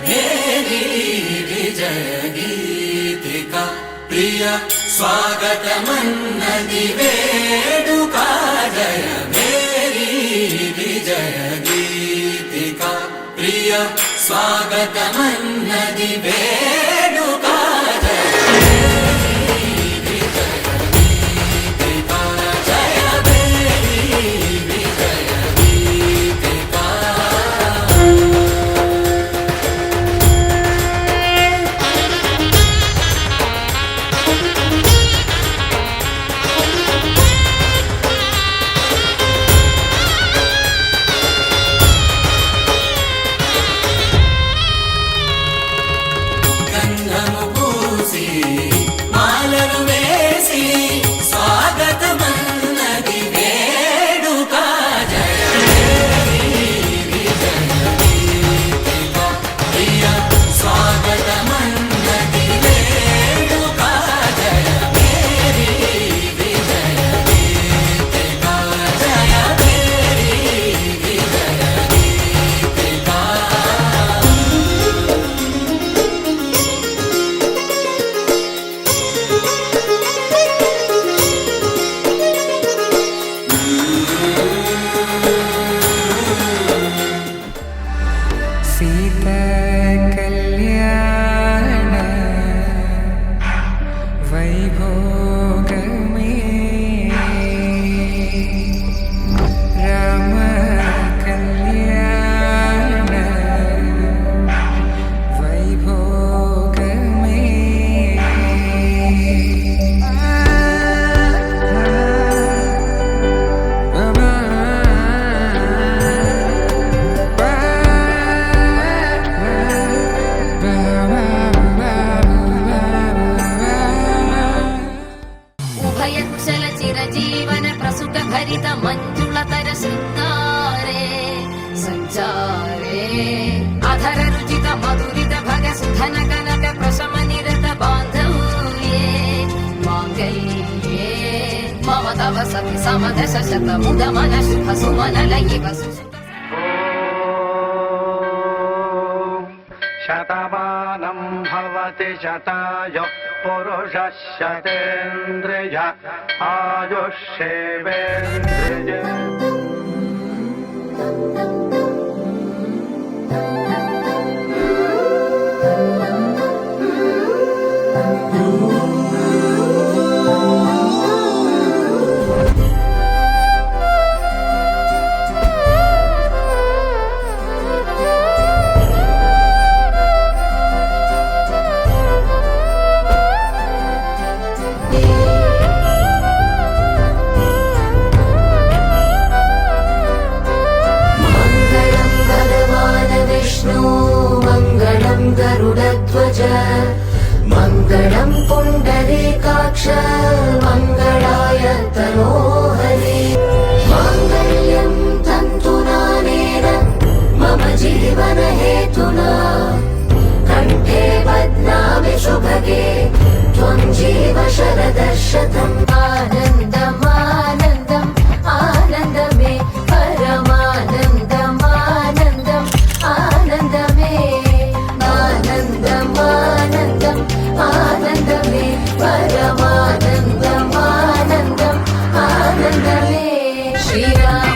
भेरी विजय गीतिका प्रिय स्वागतमन्नति वेडुका जय भेरी विजय गीतिका प्रिय स्वागतमन्नति वेडुका जीवन प्रसुत भरित मंजुलतर शृंगारे संचारे अधर रुचित मधुरित भग सुधन कनक प्रशम निरत बांधव्ये मांगल्ये मम तव सति समदश शत मुद मन शुभ सुमन लयि वसु शतमानं भवति शतायुः पुरुषः शतेन्द्रिय आयुष्येवेन्द्रिय मंगलम पुंडरीकाक्ष मंगलाय तनोहरि मांगल्यं तन्तुनानेन मम जीवन हेतुना कंठे बध्नामि शुभगे त्वं जीव शरदशतम् आनन्दम् आनन्दम् आनन्दमे परमानन्दम् आनन्दम् आनन्दमे आनन्दमे परमानन्दम् आनन्दम् आनन्दमे श्रीराम